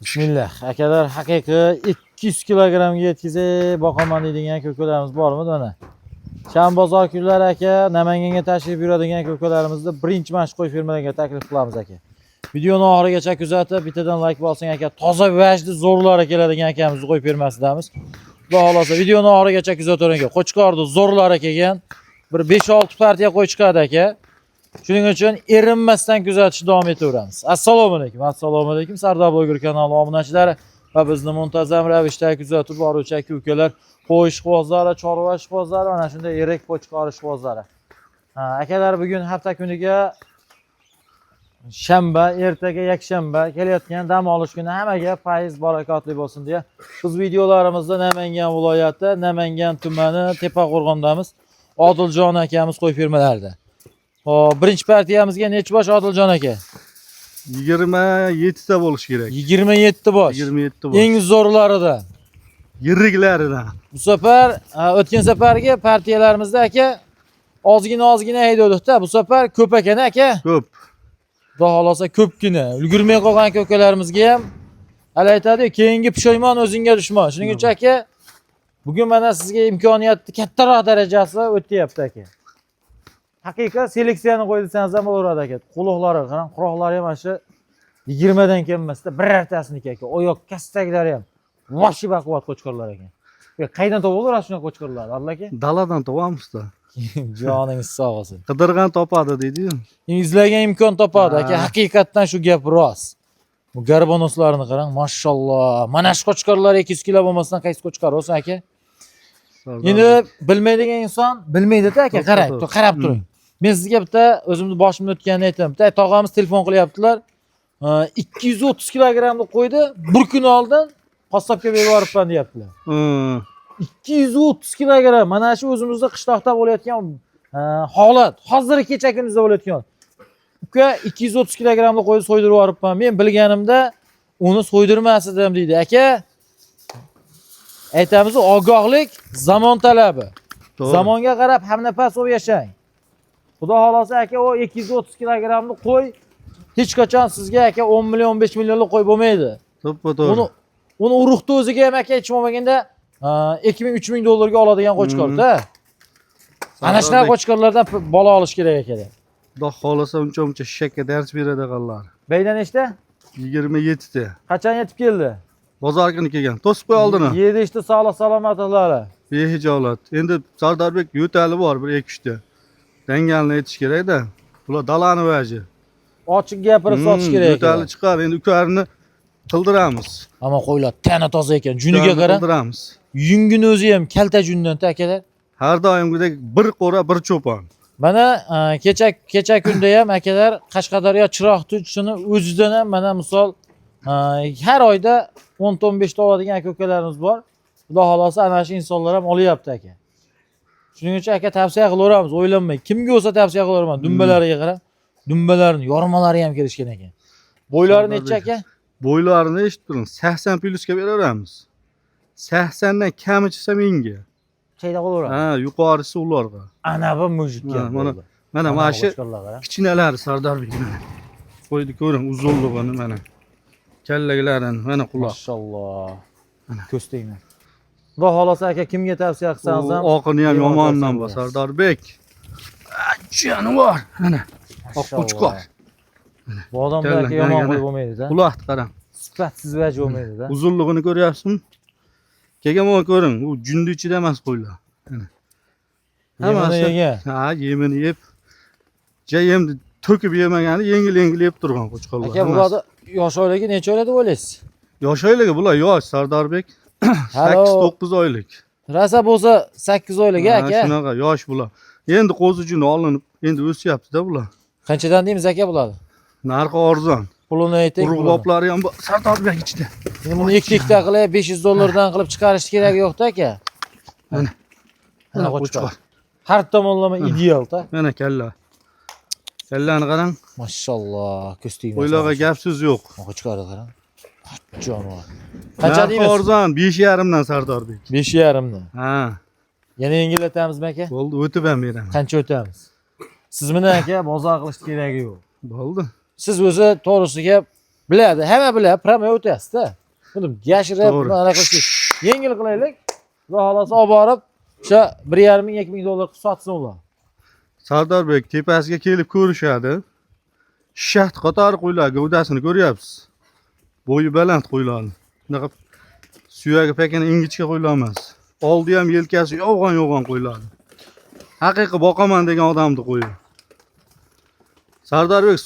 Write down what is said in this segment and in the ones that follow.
Bismillah. Akalar haqiqiy 200 kilogramga yetkazib boqaman deydigan ko'kalarimiz bormi mana? Sham bozor kunlari aka Namanganga tashrif yuradigan ko'kalarimizni birinchi mashq qo'yib firmalarga taklif qilamiz aka. Videoni oxirigacha kuzatib, bittadan like bosing aka. Toza vajdi zo'rlar keladigan akamizni qo'yib bermasdamiz. Xudo xolosa videoni oxirigacha kuzatavering aka. Qo'chqorni zo'rlar kelgan. Bir 5-6 partiya qo'y chiqadi aka. Shuning uchun erinmasdan kuzatishni davom etaveramiz. Assalomu alaykum. Assalomu alaykum. Sardor bloger kanali obunachilari va bizni muntazam ravishda kuzatib boruvchi aka-ukalar, qo'y ishqibozlari, chorva ishqibozlari, mana shunday yirik qo'chqor ishqibozlari. Akalar bugun hafta kuniga shanba, ertaga yakshanba kelayotgan dam olish kuni hammaga fayz barakotli bo'lsin deya biz videolarimizda Namangan viloyati, Namangan tumani, Tepaqo'rg'ondamiz. Odiljon akamiz qo'y firmalarida. Hop, birinchi partiyamizga necha bosh Odiljon aka? 27 ta bo'lish kerak. 27 bosh. 27 bosh. Eng zo'rlarida. Yiriklaridan. Bu safar o'tgan safargi partiyalarimizda aka ozgina haydovdik-da. Bu safar ko'p ekan aka. Ko'p. Xudo xolosa ko'pgina. Ulgurmay qolgan ko'kalarimizga ham hali aytadi, keyingi pushaymon o'zingga dushman. Shuning uchun aka bugun mana sizga imkoniyatni kattaroq darajasi o'tyapti aka. Haqiqiy seleksiyani qo'ysangiz ham bo'laveradi aka. Quloqlari, qarang, quroqlari ham shu 20 dan kelmasda birortasiniki aka. Oyoq kastaklari ham voshi baquvvat qo'chqorlar ekan. Qaydan topib olasiz shunaqa qo'chqorlarni, Allah aka? Daladan topamiz-da. Joningiz sog' bo'lsin. Qidirgan topadi deydi-yu. Izlagan imkon topadi aka. Haqiqatdan shu gap rost. Bu garbonoslarni qarang, mashalloh. Mana shu qo'chqorlar 200 kilo bo'lmasdan qaysi qo'chqor bo'lsin aka? Endi bilmaydigan inson bilmaydi-da aka, qarab turing. Men sizga bitta o'zimni boshimdan o'tganini aytaman. Bitta tog'amiz telefon qilyaptilar. 230 kilogramni qo'ydi, bir kun oldin qassobga berib yuboribman deyaptilar. 230 kilogram. Mana shu o'zimizda qishloqda bo'layotgan holat, hozirgi kecha kunimizda bo'layotgan. Uka 230 kilogramni qo'yib so'ydirib yuboribman. Men bilganimda uni so'ydirmas edim deydi. Aka, aytamiz, ogohlik zamon talabi. Zamonga qarab hamnafas bo'lib yashang. Xudo xolosa aka, o 230 kilogramni qo'y hech qachon sizga aka 10 million, 15 millionlik qo'y bo'lmaydi. To'ppa-to'g'ri. Uni urug'ni o'ziga ham aka hech bo'lmaganda 2000-3000 dollarga oladigan qo'chqor-da. Ana shunaqa qo'chqorlardan bola olish kerak aka. Xudo xolasa uncha shishakka dars beradiganlar. Bayda nechta? 27 ta. Qachon yetib keldi? Bozor kuni kelgan. To'sib qo'y oldini. Yedi ishda sog'lik salomatliklari. Behijolat. Endi Sardorbek yo'tali bor bir 2 ta. Dangalni aytish kerak-da. Bular dalani vaji. Ochiq gapirib sotish kerak ekan. Yo'tali chiqar, endi ukarini qildiramiz. Ammo qo'ylar tana toza ekan. Juniga qarang. Qildiramiz. Yungini o'zi ham kalta jundan-da akalar. Har doimgidek bir qo'ra, bir cho'pon. Mana kecha kunda ham akalar Qashqadaryo chiroq tutishini o'zidan ham mana misol har oyda 10-15 ta oladigan aka-ukalarimiz bor. Xudo xolosa ana shu insonlar ham olyapti aka. Shuning uchun aka tavsiya qilaveramiz, o'ylanmay. Kimga bo'lsa tavsiya qilaveraman. Dumbalariga qarang. Dumbalarni, yormalari ham kelishgan ekan. Bo'ylari necha aka? Bo'ylarini eshitib turing. 80 plyusga beraveramiz. 80 dan kami chiqsa menga. Qayda qo'laveramiz? Ha, yuqorisi ularga. Ana bu mujikka. Mana shu kichkinalari Sardorbek. Qo'ydi ko'ring, uzunligini mana. Kallaklarini, mana quloq. Mashalloh. Ko'z tegma. Xudo xolosa aka kimga tavsiya qilsangiz ham oqini ham yomondan bor Sardorbek. Joni bor. Mana. Oq qo'chqor. Bu odamlarga yomon qo'y bo'lmaydi-da. Quloqni qarang. Sifatsiz vaj bo'lmaydi-da. Uzunligini ko'ryapsizmi? Kelgan ko'ring, u jundi ichida emas qo'ylar. Mana. Hammasi yegan. Ha, yemini yeb. Yemni to'kib yemagani yengil yeb turgan qo'chqorlar. Aka, bularda yosh oyligi necha oylik deb o'ylaysiz? Yosh oyligi bular yosh Sardorbek. 8-9 oylik. Rasa bo'lsa 8 oylik aka. Shunaqa yosh bular. Endi qo'zichini olinib, endi o'syapti-da bular. Qanchadan deymiz aka bularni? Narxi arzon. Pulini ayting. Urug'loplari ham Sardorbek ichida. Endi buni ikkita qilib 500 dollardan qilib chiqarish kerak yo'q-da aka. Mana qo'chqor. Har tomonlama ideal-da. Mana kalla. Kallani qarang. Mashalloh, ko'z tegmas. Qo'ylarga gapsiz yo'q. Qo'chqorni qarang. Jonivor. Qancha deymiz? Arzon 5,5 dan Sardorbek. 5,5 dan. Ha. Yana yengillatamiz aka? Bo'ldi, o'tib ham beraman. Qancha o'tamiz? Siz bilan aka bozor qilish keragi yo'q. Bo'ldi. Siz o'zi to'g'risi gap Biladi, hamma biladi, prama o'tyapsiz-da. Buni yashirib, To'g'ri. mana qilib yengil qilaylik. Xudo xolasa olib borib, o'sha 1,5 ming, 2 ming dollar qilib sotsin ular. Sardorbek tepasiga kelib ko'rishadi. Shaxt qatori qo'ylar gavdasini ko'ryapsiz. Bo'yi baland qo'ylarni. Bunaqa suyagi pakana ingichka qo'ylar emas. Oldi ham yelkasi yo'g'on qo'ylardi. Haqiqiy boqaman degan odamni qo'yi. Sardorbek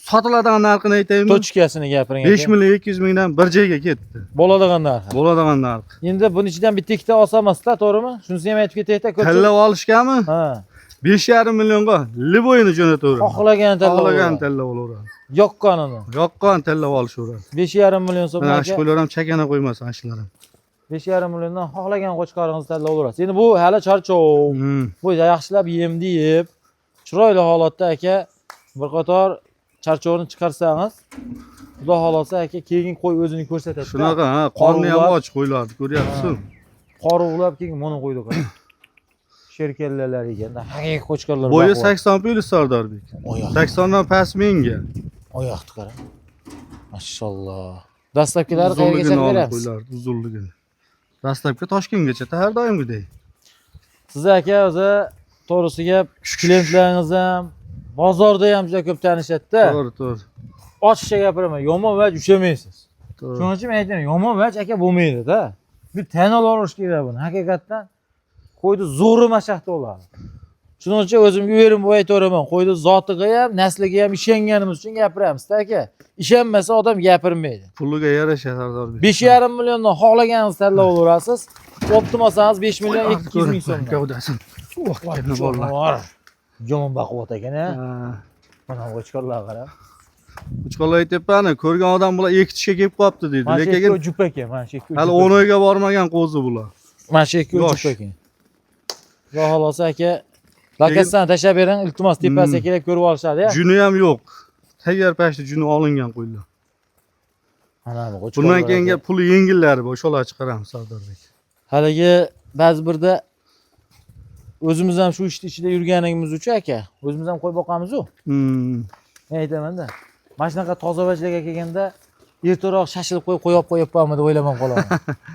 sotiladigan narxini aytaymi? Tochkasini gapiring. 5 million 200 mingdan bir joyga ketdi. Bo'ladigan narx. Bo'ladigan narx. Endi buning ichidan bitta ikkita olsamas-da, to'g'rimi? Shunisi ham aytib ketaylik-da, ko'p. Tanlab olishgami? Ha. 5,5 millionga liboyini jo'nataveradi. Xohlagan tanlab. Xohlagan tanlab olaveradi. Yoqqanini. Yoqqan tanlab olishaveradi. 5,5 million so'm Mana aka. shu qo'ylar ham chakana qo'ymas ashlar ham. 5,5 milliondan xohlagan qo'chqoringizni tanlab olaverasiz. Endi bu hali charchov. Bu yaxshilab yemni yeb, chiroyli holatda aka bir qator charchovni chiqarsangiz, xudo xolasa aka keyin qo'y o'zini ko'rsatadi. Shunaqa, ha, qonni ham och qo'ylardi, ko'ryapsiz? Qorug'lab keyin buni qo'ydi qo'y. Sherkellalar eganda haqiqiy qo'chqorlar. Bo'yi 80 plus Sardorbek. Oyoq. 80 dan past menga. Oyoqni qara. Mashalloh. Dastlabkilari qayergacha beramiz? Qo'ylardi, uzunligini. Dastlabki Toshkentgacha har doimgidek. Siz aka o'zi to'g'risi gap, klientlaringiz ham bozorda ham juda ko'p tanishadi-da. To'g'ri. Ochiqcha gapiraman, yomon vaj ushamaysiz. To'g'ri. Shuning uchun men aytaman, yomon vaj aka bo'lmaydi-da. Bir tanil olish kerak buni. Haqiqatdan qo'yni zo'ri mashaqda bo'ladi. Shuning uchun o'zimga o'yerim bu aytaveraman, qo'yni zotiga ham, nasliga ham ishonganimiz uchun gapiramiz-da aka. Ishonmasa odam gapirmaydi. Puliga yarasha Sardorbek. 5,5 milliondan xohlaganingizni tanlab olaverasiz. Optimasangiz 5 million 200 ming so'm. Gavdasin. Yomon baquvvat ekan-a. Mana qo'chqorlar qara. Qo'chqorlar aytibman, ko'rgan odam bular ekitishga kelib qolibdi deydi. Lekin jup ekan, mana shu ikki. Hali 10 oyga bormagan qo'zi bular. Mana shu ikki jup ekan. Xudo xolasa aka, lokasiyadan tashlab bering, iltimos tepasiga kelib ko'rib olishadi-ya. Juni ham yo'q. Tayyor pashta juni olingan qo'ylar. Mana bu qo'chqorlar. Bundan keyingi puli yengillari bor, o'shalar chiqaramiz Sardorbek. Haligi ba'zi birda o'zimiz ham shu ishni ichida yurganimiz uchun aka, o'zimiz ham qo'y boqamiz-ku. Men aytaman-da. Mana shunaqa tozavachlarga kelganda ertaroq shashilib qo'yib qo'yibmanmi deb o'ylamam qolaman.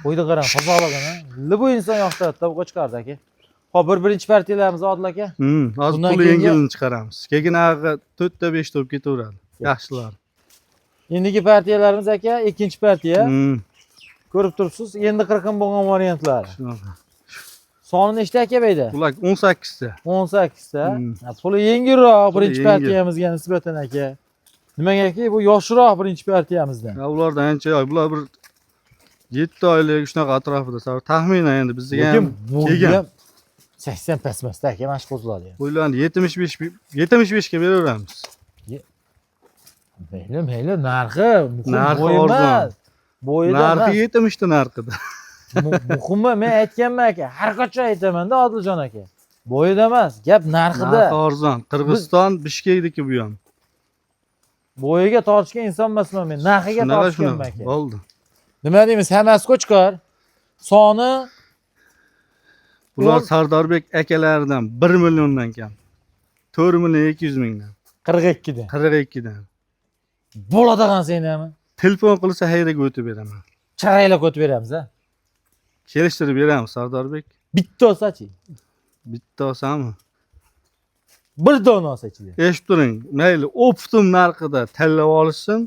Qo'yni qarang, tozaligini. Libu inson yoqtiradi bu qo'chqarda aka. Hop, birinchi partiyalarimiz Odil aka. Hozir puli yengilini chiqaramiz. Keyin ag'i 4 ta 5 ta bo'lib ketaveradi. Yaxshilar. Endigi partiyalarimiz aka, ikkinchi partiya. Ko'rib turibsiz, endi 40 bo'lgan variantlar. Shunaqa. Soni nechta aka beyda? Ular 18 ta. 18 ta. Puli yengilroq birinchi yengil. partiyamizga nisbatan aka. Nimagaki bu yoshroq birinchi partiyamizdan. Ulardan ancha yoy. Bular bir 7 oylik shunaqa atrofida. Taxminan endi bizga ham kelgan. 80 pasmasda aka mana shu qo'ziladi. Qo'ylarni 75 ga beraveramiz. Mayli, narxi Narxi emas. Bo'yida narxi 70 ta narxida. Muhimi men aytganman aka, har qachon aytaman-da Odiljon aka. Bo'yida emas, gap narxida. Narxi arzon. Qirg'iziston Bishkekniki bu ham. Bo'yiga tortishgan inson emasman men, narxiga tortishganman aka. Bo'ldi. Nima deymiz, hammasi qo'chqor. Soni bular Sardorbek akalaridan 1 milliondan kam. 4 million 200 mingdan. 42 dan. 42 dan. Bo'ladigan senami? Telefon qilsa hayraga o'tib beraman. Charaylab o'tib beramiz-a. Kelishtirib beramiz Sardorbek. Bitta olsa-chi? Bitta olsami? Bir dona olsa-chi? Eshitib turing, mayli optim narxida tanlab olishsin.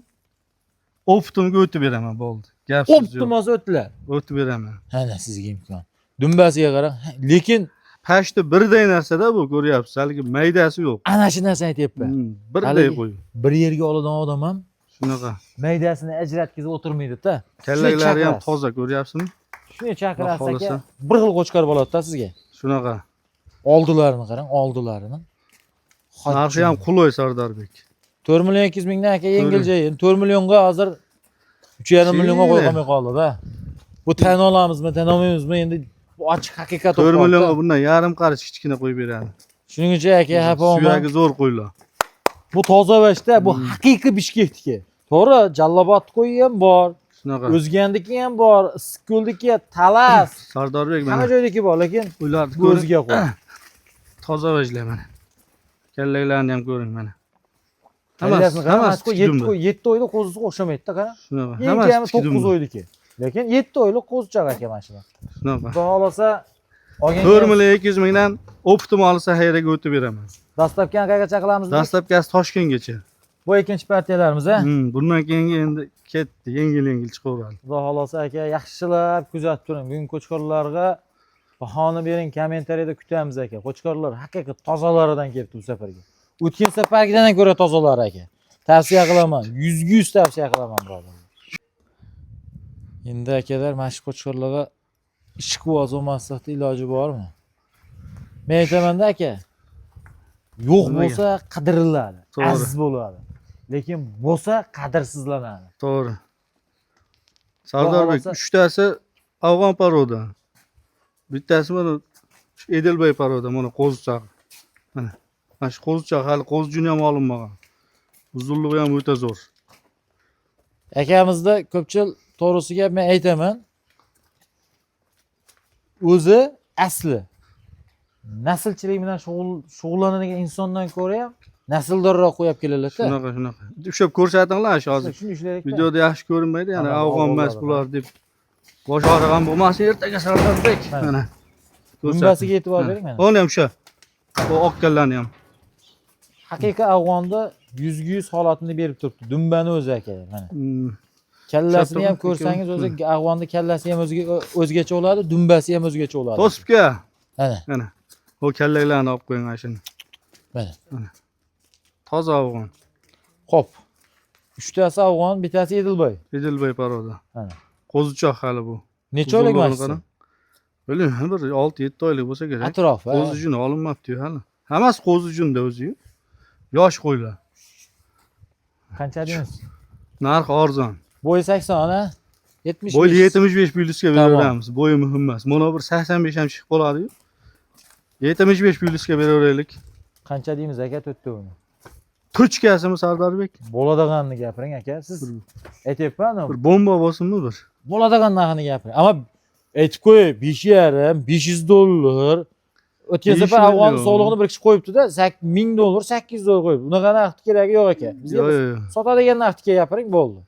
Optimga o'tib beraman, bo'ldi. Gap so'z yo'q. Optim olsa o'tdilar. O'tib beraman. Ana sizga imkon. Dumbasiga qarang. Lekin pashti birday narsada bu, ko'ryapsiz, haligi maydasi yo'q. ana shu narsani aytyapman. Birday qo'y. Bir yerga oladigan odam ham Shunaqa. maydasini ajratkizib o'tirmaydi-da. Kallaklari ham toza, ko'ryapsizmi? Shuni chaqirasiz aka, bir xil qo'chqor bo'ladi-da sizga. Shunaqa. Oldilarini qarang, oldilarini. Narxi ham qulay Sardorbek. 4 million 200 mingdan aka yengiljayin. 4 millionga hozir 3,5 millionga qo'yolmay qoldi-da. Bu tan olamizmi, tan olmaymizmi? Endi bu ochiq haqiqat 4 millionga bundan yarim qarich kichkina qo'yib beradi. Shuning uchun aka, hapoma. Suyagi zo'r qo'ylar. Bu toza vashda, bu haqiqiy Bishkekniki. To'g'ri, Jallobod qo'yi ham bor. Shunaqa. O'zgandiki ham bor, Issiqko'ldiki, Talas. Sardorbek Hamma mana joydagi bor, lekin ularni bu o'ziga qo'y. toza vajlar mana. Kallaklarini ham ko'ring mana. Kallasini qara, hammasi mana tikdumda. 7 oylik qo'zisi o'xshamaydi-da, qara. Shunaqa. Eng Hammasi kami 9 tikdumda. oyliki. Lekin 7 oylik qo'zichoq aka mana shular. Shunaqa. Xudo xolasa 4 million 200 mingdan optimal Saharaga o'tib beraman. dastlabki qayergacha qilamiz? Dastlabkasi Toshkentgacha. Bu ikkinchi partiyalarimiz, a? Bundan keyingi endi ketdi, yengil chiqaveradi. Xudo xolasa aka yaxshilab kuzatib turing. Bugun qo'chqorlarga bahoni bering, kommentariyada kutamiz aka. Qo'chqorlar haqiqat tozalaridan kelibdi bu safarga. O'tgan safargidan ko'ra tozalar aka. Tavsiya qilaman. 100 tavsiya qilaman birodarlar. Endi akalar mana shu qo'chqorlarga ishqiboz bo'lmaslikda iloji bormi? Men aytaman-da aka. Yo'q bo'lsa qadiriladi, To'g'ri. aziz bo'ladi. Lekin bo'lsa qadrsizlanadi. To'g'ri. Sardorbek Xudo 3tasi afg'on paroda. Bittasi mana shu Edilbay paroda, mana qo'zichoq. Mana shu qo'zichoq hali qo'zi juni ham olinmagan. Uzunligi ham o'ta zo'r. Akamizda ko'pchilik to'g'risiga men aytaman. O'zi asli naslchilik bilan shug'ullanadigan insondan ko'ra ham nasldorroq qo'yib keladi-da. Shunaqa. Ushlab ko'rsatinglar shu hozir. Shuni ishlaylik. Videoda yaxshi ko'rinmaydi, ya'ni Mana, afg'on emas avvalroq. bular deb. Bosh og'rigan bo'lmasa ertaga Sardorbek. Mana. Dumbasiga e'tibor bering mana. O'ni ham shu. Bu oqqallarni ham. Haqiqiy afg'onda 100 holatini berib turibdi. Dumbani o'zi aka mana. Kallasini ham ko'rsangiz o'zi afg'onda kallasi ham o'zgacha bo'ladi, dumbasi ham o'zgacha bo'ladi. To'sibga. Mana. O kallalarni olib qo'ying ashuni. Mana. Toza afg'on. Xo'p. 3tasi afg'on, bittasi Edilbay. Edilbay paroda. Mana. Qo'zichoq hali bu. Necha oylik mana? Bilmayman, bir 6-7 oylik bo'lsa kerak. Atrofi. Qo'zi juni olinmabdi-yu hali. Hammasi qo'zi junda o'zi-yu. Yosh qo'ylar. Qancha deymiz? Narxi arzon. Bo'yi 80 a? 70. Bo'yi 75 plyusga beraveramiz. Bo'yi muhim emas. Mana bir 85 ham chiqib qoladi-yu. 75 plyusga beraveraylik. Qancha deymiz aka to'rtovini? Tochkasimi Sardorbek? Bo'ladiganini gapiring aka. Siz aytyapman, Bir bomba bo'lsinmi bir? bo'ladigan narxini gapiring. Ammo aytib qo'y, 5,5, 500 dollar. O'tgan safar 5 afg'on million. soliqni bir kishi qo'yibdi-da, 1000 dollar, 800 dollar qo'yibdi. Unaqa narx keragi yo'q aka. Bizga Yo'q. sotadigan narxga gapiring bo'ldi.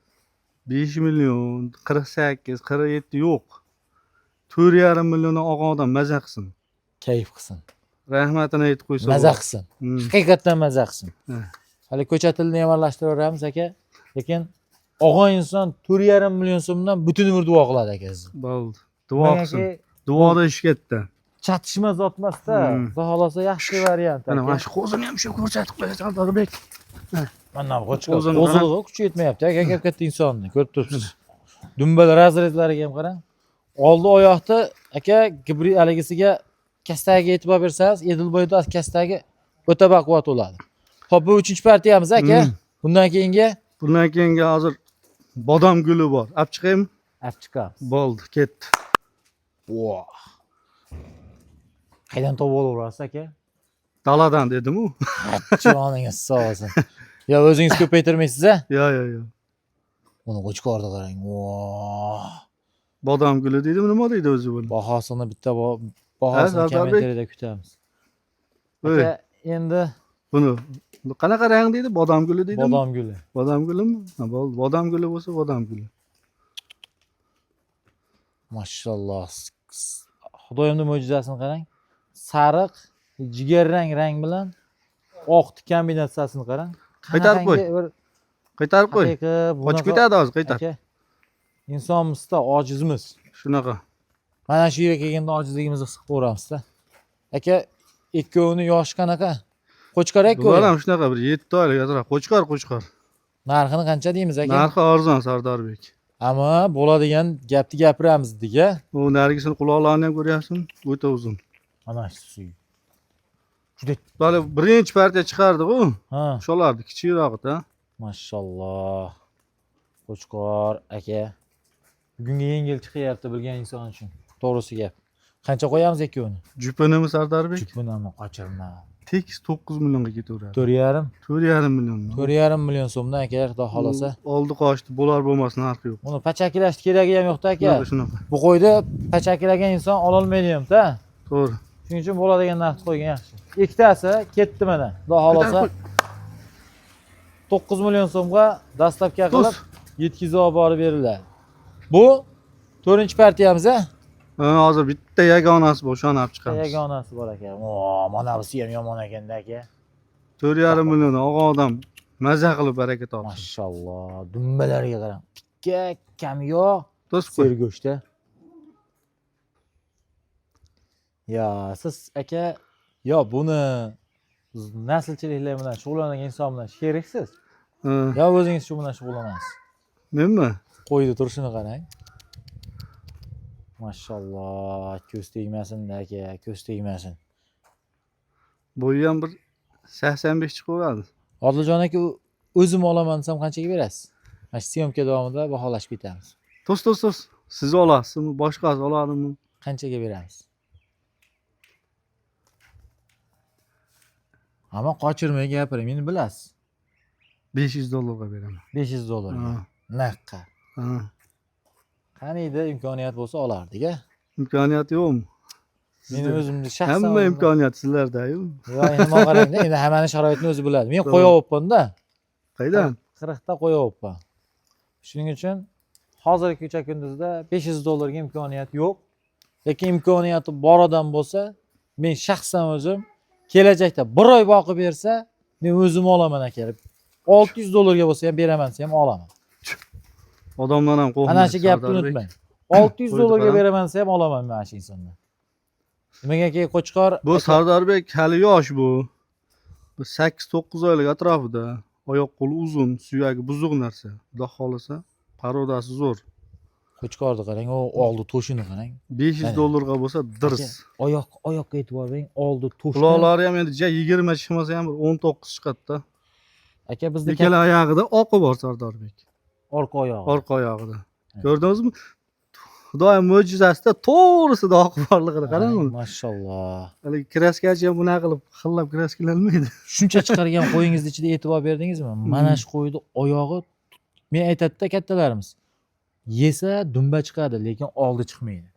5 million, 48, 47 yo'q. 4,5 milliondan olgan odam maza qilsin. Kayf qilsin. Rahmatini aytib qo'ysa. Maza qilsin. Haqiqatan maza qilsin. Ha. Hali ko'cha tilini ham aralashtiramiz aka. Lekin og'on inson 4,5 million so'mdan butun umr duo qiladi aka sizni. Bo'ldi. Duo qilsin. Duoda ish ketdi. Chatishma zotmasda. Xudo xolasa yaxshi variant aka. Mana shu qo'zini ham shu ko'rsatib qo'yasiz Sardorbek. Mana bu qo'chqor Qo'zini qo'zig'i kuchi yetmayapti aka, katta insonni ko'rib turibsiz. Dumbalar razredlariga ham qarang. Oldi oyoqda aka gibrid aligisiga kastagiga e'tibor bersangiz, Edilboyda kastagi o'ta baquvvat bo'ladi. Xo'p, bu 3-partiyamiz aka. Bundan keyingi hozir bodom guli bor. Olib chiqaymi? olib chiqamiz. Bo'ldi, ketdi. Voh. Qaydan topib olaverasiz aka? Daladan dedim-u. Joningiz sog' bo'lsin. Yo, o'zingiz ko'paytirmaysiz-a? Yo'q. Buni qo'chqorda qarang. Voh. Bodom guli dedim, nima deydi o'zi buni? Bahosini bitta bahosini kommentariyada kutamiz. Aka, endi Buni qanaqa rang deydi? Bodom guli deydimi? bodom guli. Bodom gulimi? Ha, bo'ldi. Bodom guli bo'lsa bodom guli. Mashalloh. Xudoyimning mo'jizasini qarang. Sariq, jigarrang rang bilan oq kombinatsiyasini qarang. Qaytarib qo'y. Qaytarib qo'y. Qochib ketadi hozir, qaytar. Aka, insonmizda ojizmiz. Shunaqa. Mana shu yerga kelganda ojizligimizni his qilib ko'ramizda. Aka, ikkovini yoshi qanaqa? Qo'chqarak-ku. Bular ham shunaqa bir 7 oylik atrof. Qo'chqor. Narxini qancha deymiz aka? Narxi arzon Sardorbek. Ammo bo'ladigan gapni gapiramiz dega. Bu narigisini quloqlarini ham ko'ryapsizmi? O'ta uzun. Mana shu. Juda Bali birinchi partiya chiqardi-ku. ha, Sholardi, kichikroqda. mashalloh. Qo'chqor aka. Bugunga yengil chiqyapti bilgan inson uchun. To'g'risi gap. Qancha qo'yamiz ikkovini? Jupinimi Sardorbek? Bunami qochirma. Tekis 9 millionga ketaveradi. 4,5. 4,5 million. 4,5 million so'mdan aka, xudo xolasa. Oldi qochdi, bo'lar bo'lmas narxi yo'q. Uni pachakilash keragi ham yo'q-da aka. Shunaqa. Bu qo'yni pachakilagan inson ololmaydi ham-da. To'g'ri. Shuning uchun bo'ladigan narxni qo'ygan yaxshi. Ikkitasi ketdi mana. Xudo xolasa. 9 million so'mga dastlabki qilib Do'st. yetkazib olib borib beriladi. Bu 4-partiyamiz a? Hozir bitta yagonasi bor, o'shani olib chiqamiz. Yagonasi bor ekan. O, mana bunisi ham yomon ekanda aka. 4,5 million og'a odam maza qilib baraka topsin. Mashalloh, dumbalarga qarang. Tikka kam yo'q. Do'st qo'y. Sergo'shda. Ya, siz aka, yo buni naslchiliklar bilan shug'ullangan inson bilan sheriksiz. Yo o'zingiz shu bilan shug'ullanasiz. Menmi? Qo'ydi turishini qarang. Mashalloh, ko'z tegmasin aka, ko'z tegmasin. Bo'yi ham bir 85 chiqaveradi. Odiljon aka, o'zim olaman desam qanchaga berasiz? Mana shu syomka davomida baholashib ketamiz. Do'st. Siz olasizmi? Boshqasi oladimi? Qanchaga beramiz? Ammo qochirmay gapiring, meni bilasiz. $500 beraman. 500 dollarga. Ha. Naqqa. Ha. Qaniydi imkoniyat bo'lsa olardik-a. Imkoniyat yo'qmi? Meni o'zimni shaxsan Hamma imkoniyat sizlarda-yu. Yo, endi men qarang-da, endi hammaning sharoitini o'zi biladi. Men qo'yapman-da. Qaydan? 40 ta qo'yapman. Shuning uchun hozirgi kecha kunduzda 500 dollarga imkoniyat yo'q. Lekin imkoniyati bor odam bo'lsa, men shaxsan o'zim kelajakda 1 oy boqib bersa, men o'zim olaman aka. 600 dollarga bo'lsa ham beraman desa ham olaman. Odamlar ham qo'rqmaydi. Ana shu gapni Sardorbek. unutmang. 600 Qo'ydi dollarga qarang. beraman desa ham olaman men shu insondan. Nimagaki Qo'chqor Bu Sardorbek hali yosh bu. 8-9 oylik atrofida. Oyoq qo'li uzun, suyagi buzuq narsa. Xudo xolasa, parodasi zo'r. Qo'chqorni qarang, u oldi to'shini qarang. $500 bo'lsa dirs. Oyoqqa e'tibor bering, oldi to'shini. Quloqlari ham endi 20 chiqmasa ham bir 19 chiqadi-da. Aka bizda Ikkala oyog'ida oqi bor Sardorbek. orqa oyog'i. Orqa oyog'ida. Ko'rdingizmi? Xudoy mo'jizasida to'g'risida oqi borligini qarang uni. Mashalloh. Hali kraskachi ham bunaqa qilib xillab kraskalanmaydi. Shuncha chiqargan qo'yingizni ichida e'tibor berdingizmi? Mana shu qo'yni oyog'i men aytadida kattalarimiz. Yesa dumba chiqadi, lekin oldi chiqmaydi.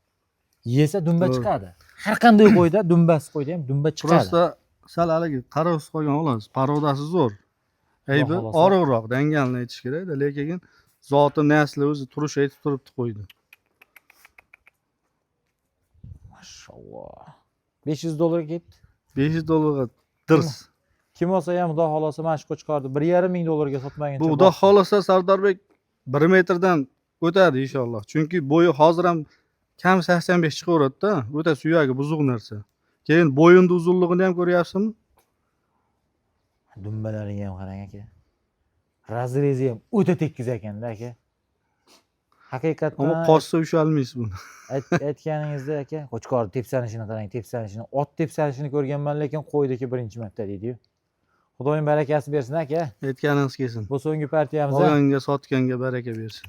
Yesa dumba chiqadi. Har qanday qo'yda, dumbasi qo'yda ham dumba chiqadi. Prosta sal haligi qarovsiz qolgan olasiz. Parodasi zo'r. Aybi Xudo xohlasa. oriqroq, dangalni aytish kerak-da, lekin zoti nasli o'zi turish aytib turibdi qo'ydi. Mashalloh. 500 dollarga ketdi. $500 dirs. Kim olsa ham xudo xolasa mana shu Qo'chqorni 1,5 ming dollarga sotmaguncha. Bu xudo xolasa Sardorbek 1 metrdan o'tadi inshaalloh. Chunki bo'yi hozir ham kam 85 chiqaveradi-da. O'ta suyagi buzuq narsa. Keyin bo'yinning uzunligini ham ko'ryapsizmi? Dumbalariga ham qarang aka. Razrezi ham o'ta tekis ekanda aka. Haqiqatdan Ammo qochsa ushalmaysiz buni. aytganingizda aka, Qo'chqor tepsanishini qarang, tepsanishini, ot tepsanishini ko'rganman, lekin qo'ydiki birinchi marta deydi-yu. Xudoning barakasi bersin aka. Aytganingiz kelsin. Bu so'nggi partiyamiz. Olganga, sotganga baraka bersin.